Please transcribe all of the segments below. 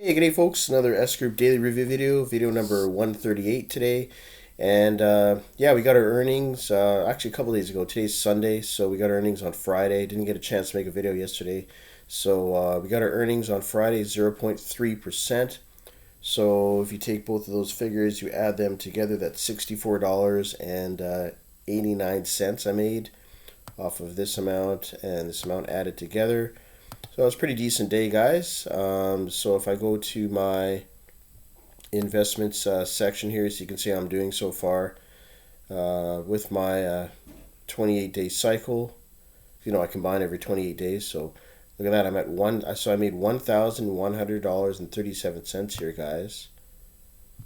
Hey, good day, folks. Another S Group daily review video number 138 today. And yeah, we got our earnings actually a couple days ago. Today's Sunday, so we got our earnings on Friday. Didn't get a chance to make a video yesterday. So we got our earnings on Friday, 0.3%. So if you take both of those figures, you add them together, that's $64.89 I made off of this amount and this amount added together. So it was a pretty decent day, guys. So if I go to my investments section here, so you can see how I'm doing so far with my 28-day cycle. You know, I combine every 28 days. So look at that. I'm at one. So I made $1,100.37 here, guys,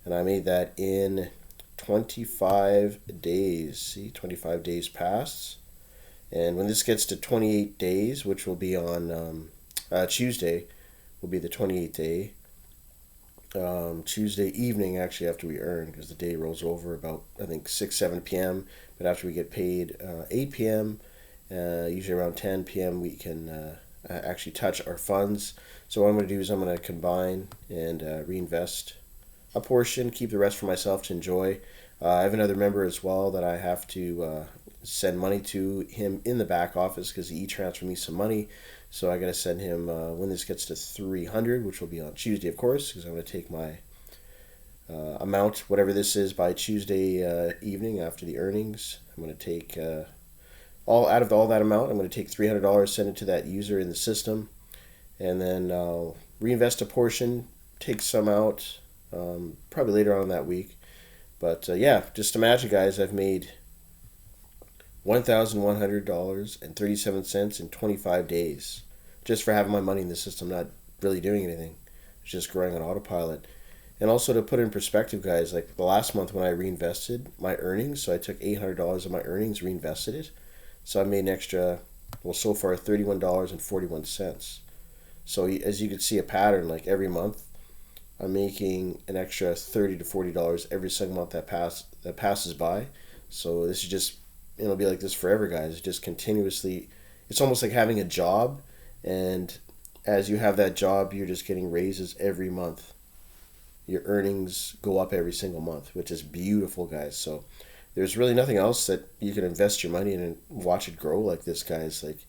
and I made that in 25 days. See, 25 days passed. And when this gets to 28 days, which will be on Tuesday, will be the 28th day. Tuesday evening, actually, after we earn, because the day rolls over about, I think, 6, 7 p.m. But after we get paid 8 p.m., usually around 10 p.m., we can actually touch our funds. So what I'm going to do is I'm going to combine and reinvest a portion, keep the rest for myself to enjoy. I have another member as well that I have to send money to him in the back office because he transferred me some money. So I got to send him when this gets to 300, which will be on Tuesday, of course, because I'm going to take my amount, whatever this is, by Tuesday evening after the earnings. I'm going to take all that amount. I'm going to take $300, send it to that user in the system, and then I'll reinvest a portion, take some out, probably later on that week. But yeah, just imagine, guys, I've made $1,100.37 in 25 days just for having my money in the system, not really doing anything. It's just growing on autopilot. And also to put in perspective, guys, like the last month when I reinvested my earnings, so I took $800 of my earnings, reinvested it. So I made an extra, well, so far $31.41. So as you can see a pattern, like every month, I'm making an extra $30 to $40 every single month that passes by. So this is just, it'll be like this forever, guys. Just continuously, it's almost like having a job, and as you have that job, you're just getting raises every month. Your earnings go up every single month, which is beautiful, guys. So there's really nothing else that you can invest your money in and watch it grow like this, guys. Like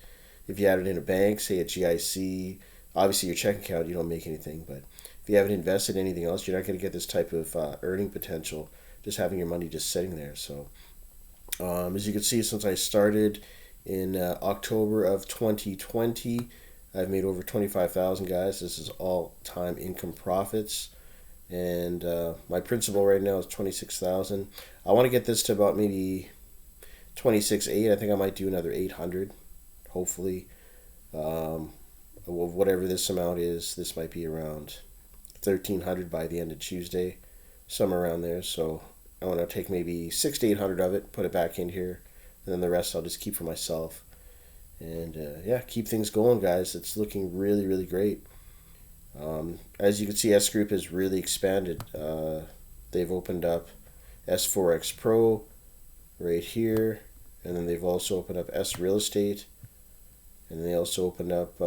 if you had it in a bank, say a GIC, obviously your checking account, you don't make anything, but if you haven't invested in anything else, you're not going to get this type of earning potential just having your money just sitting there. So as you can see, since I started in October of 2020, I've made over 25,000, guys. This is all-time income profits, and my principal right now is 26,000. I want to get this to about maybe 26.8. I think I might do another 800, hopefully. Whatever this amount is, this might be around 1,300 by the end of Tuesday, somewhere around there. So I want to take maybe 6 to 800 of it, put it back in here, and then the rest I'll just keep for myself. And yeah, keep things going, guys. It's looking really, really great. As you can see, S Group has really expanded. They've opened up S Forex Pro right here, and then they've also opened up S Real Estate, and then they also opened up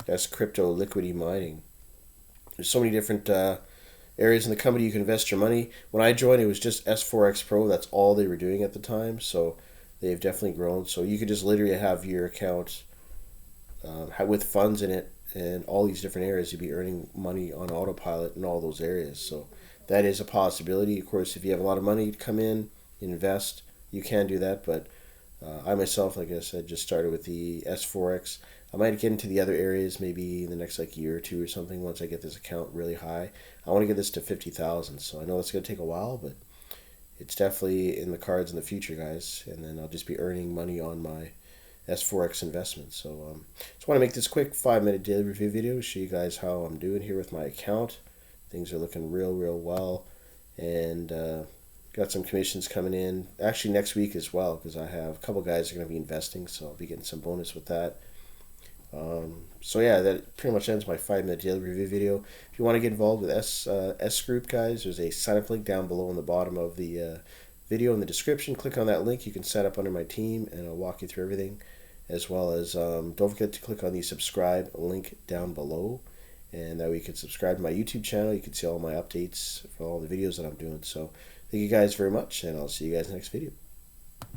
S Crypto Liquidity Mining. There's so many different areas in the company you can invest your money. When I joined, it was just S Forex Pro. That's all they were doing at the time. So they've definitely grown. So you could just literally have your account with funds in it, and all these different areas, you'd be earning money on autopilot in all those areas. So that is a possibility. Of course, if you have a lot of money to come in, invest, you can do that. But I myself, like I said, just started with the S Forex. I might get into the other areas maybe in the next year or two or something once I get this account really high. I want to get this to 50,000. So I know it's going to take a while, but it's definitely in the cards in the future, guys. And then I'll just be earning money on my S Forex investments. So just want to make this quick 5-minute daily review video, show you guys how I'm doing here with my account. Things are looking real well, and got some commissions coming in actually next week as well, because I have a couple guys that are going to be investing, so I'll be getting some bonus with that. So yeah, that pretty much ends my 5-minute daily review video. If you want to get involved with S Group, guys, there's a sign up link down below in the bottom of the video in the description. Click on that link. You can set up under my team, and I'll walk you through everything. As well as don't forget to click on the subscribe link down below. and that way you can subscribe to my YouTube channel. You can see all my updates for all the videos that I'm doing. So thank you guys very much, and I'll see you guys next video.